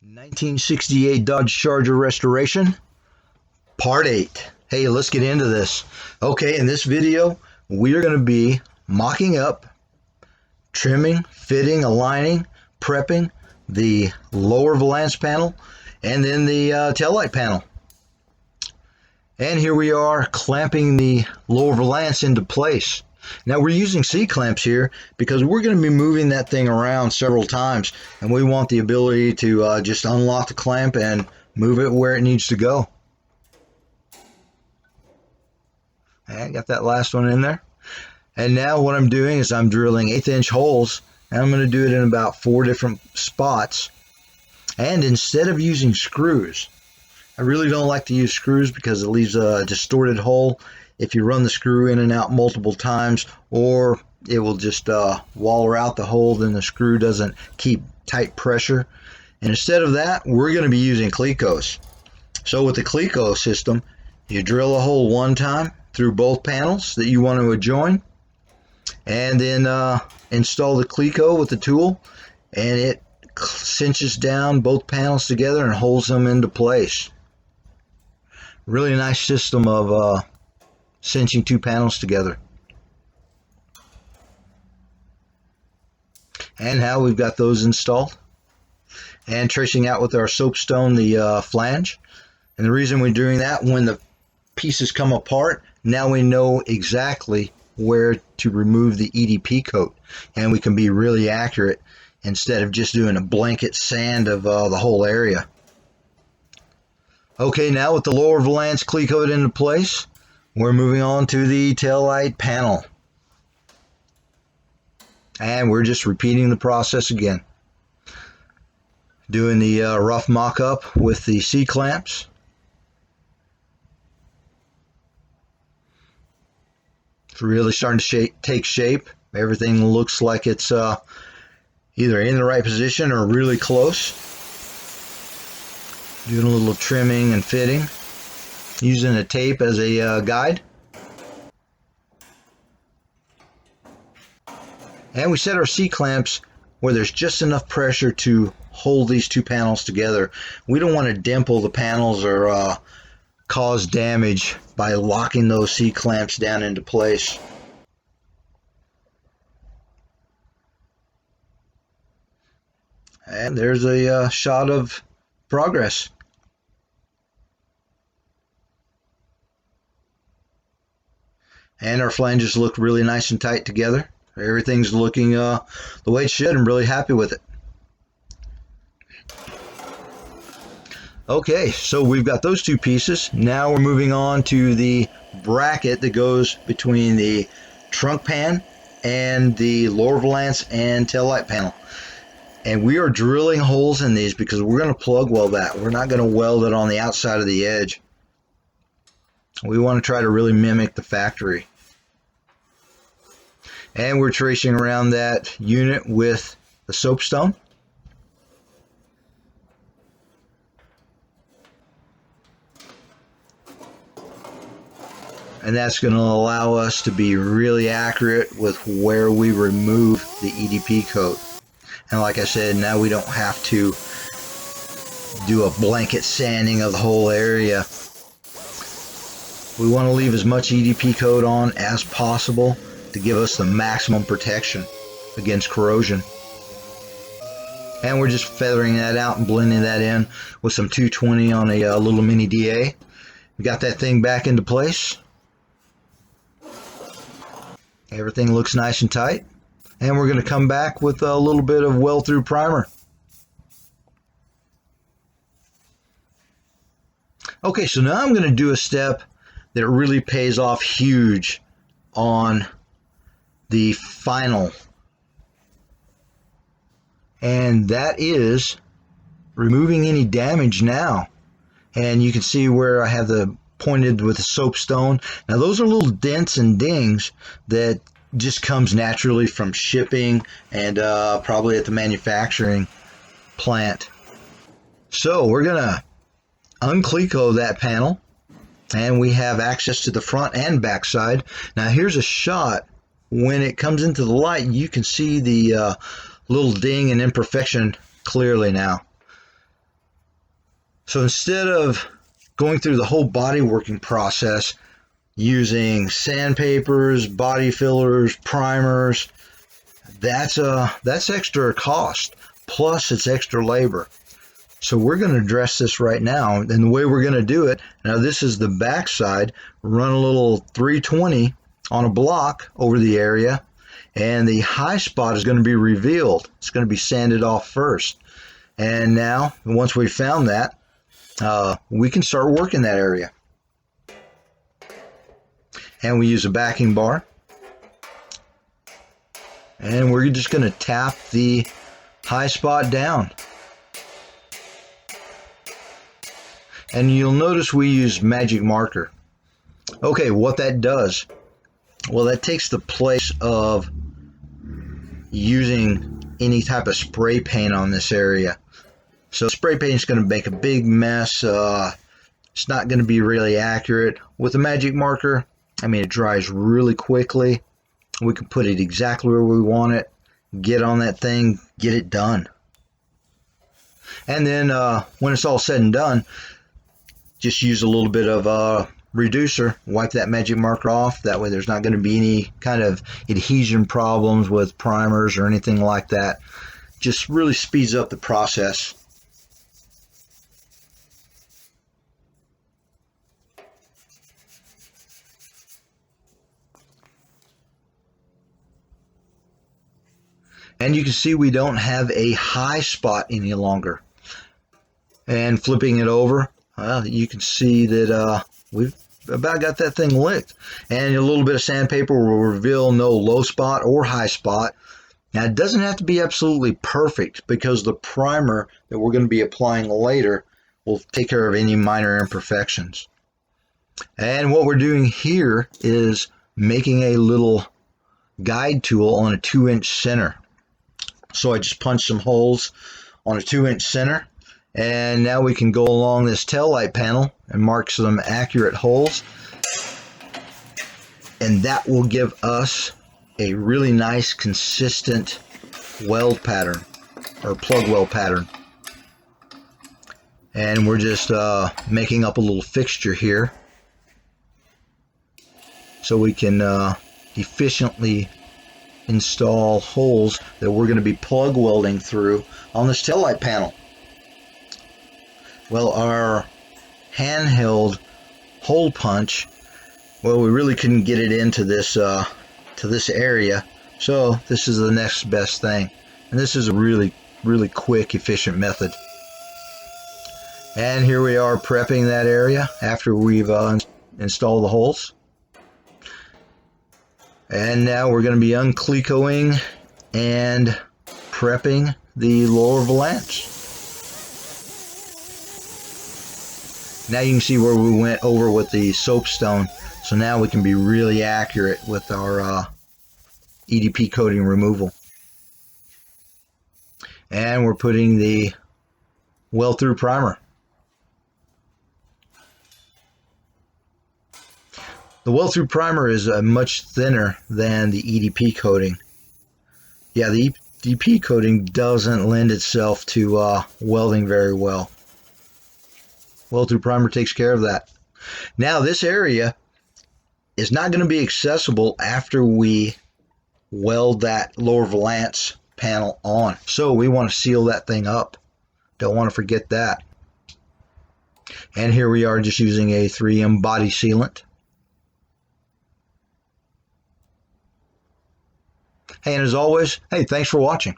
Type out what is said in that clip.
1968 Dodge Charger restoration, part 8. Hey, let's get into this. Okay, in this video, we are going to be mocking up, trimming, fitting, aligning, prepping the lower valance panel and then the taillight panel. And here we are clamping the lower valance into place. Now we're using C-clamps here because we're going to be moving that thing around several times, and we want the ability to just unlock the clamp and move it where it needs to go. I got that last one in there. And now what I'm doing is I'm drilling 1/8" holes, and I'm going to do it in about 4 different spots. And instead of using screws, I really don't like to use screws because it leaves a distorted hole if you run the screw in and out multiple times, or it will just waller out the hole, then the screw doesn't keep tight pressure. And instead of that, we're going to be using Clecos. So with the Cleco system, you drill a hole one time through both panels that you want to join, and then install the Cleco with the tool, and it cinches down both panels together and holds them into place. Really nice system of cinching 2 panels together. And now we've got those installed, and tracing out with our soapstone the flange. And the reason we're doing that, when the pieces come apart, now we know exactly where to remove the EDP coat, and we can be really accurate instead of just doing a blanket sand of the whole area. Okay, now with the lower valance Clecoed into place, we're moving on to the taillight panel. And we're just repeating the process again. Doing the rough mock-up with the C-clamps. It's really starting to take shape. Everything looks like it's either in the right position or really close. Doing a little trimming and fitting, using a tape as a guide. And we set our C-clamps where there's just enough pressure to hold these 2 panels together. We don't want to dimple the panels or cause damage by locking those C-clamps down into place. And there's a shot of progress. And our flanges look really nice and tight together. Everything's looking the way it should. I'm really happy with it. Okay, so we've got those 2 pieces. Now we're moving on to the bracket that goes between the trunk pan and the lower valance and taillight panel. And we are drilling holes in these because we're going to plug weld that. We're not going to weld it on the outside of the edge. We want to try to really mimic the factory. And we're tracing around that unit with the soapstone. And that's going to allow us to be really accurate with where we remove the EDP coat. And like I said, now we don't have to do a blanket sanding of the whole area. We want to leave as much EDP coat on as possible to give us the maximum protection against corrosion. And we're just feathering that out and blending that in with some 220 on a little mini DA. We got that thing back into place. Everything looks nice and tight. And we're going to come back with a little bit of weld-through primer. Okay, so now I'm going to do a step that really pays off huge on the final. And that is removing any damage now. And you can see where I have the pointed with the soapstone. Now those are little dents and dings that just comes naturally from shipping and probably at the manufacturing plant. So we're gonna uncleco that panel, and we have access to the front and back side. Now here's a shot. When it comes into the light, you can see the little ding and imperfection clearly now. So instead of going through the whole body working process using sandpapers, body fillers, primers, that's extra cost, plus it's extra labor. So we're going to address this right now, and the way we're going to do it, now this is the back side, run a little 320 on a block over the area, and the high spot is going to be revealed. It's going to be sanded off first. And now, once we've found that, we can start working that area. And we use a backing bar. And we're just going to tap the high spot down. And you'll notice we use magic marker. Okay, what that does, well, that takes the place of using any type of spray paint on this area. So spray paint is going to make a big mess. It's not going to be really accurate. With a magic marker, I mean, it dries really quickly. We can put it exactly where we want it, get on that thing, get it done. And then when it's all said and done, just use a little bit of reducer, wipe that magic marker off. That way there's not going to be any kind of adhesion problems with primers or anything like that. Just really speeds up the process. And you can see we don't have a high spot any longer. And flipping it over, you can see that we've about got that thing licked. And a little bit of sandpaper will reveal no low spot or high spot. Now it doesn't have to be absolutely perfect, because the primer that we're going to be applying later will take care of any minor imperfections. And what we're doing here is making a little guide tool on a 2-inch center. So I just punched some holes on a 2-inch center, and now we can go along this tail light panel and mark some accurate holes, and that will give us a really nice consistent weld pattern, or plug weld pattern. And we're just making up a little fixture here so we can efficiently install holes that we're going to be plug welding through on this taillight panel. Well, our handheld hole punch, well, we really couldn't get it into this area, so this is the next best thing, and this is a really quick, efficient method. And here we are prepping that area after we've installed the holes. And now we're going to be unclecoing and prepping the lower valance. Now you can see where we went over with the soapstone. So now we can be really accurate with our EDP coating removal. And we're putting the weld-through primer. The weld-through primer is much thinner than the EDP coating. Yeah, the EDP coating doesn't lend itself to welding very well. Weld-through primer takes care of that. Now this area is not going to be accessible after we weld that lower valance panel on. So we want to seal that thing up. Don't want to forget that. And here we are just using a 3M body sealant. Hey, and as always, hey, thanks for watching.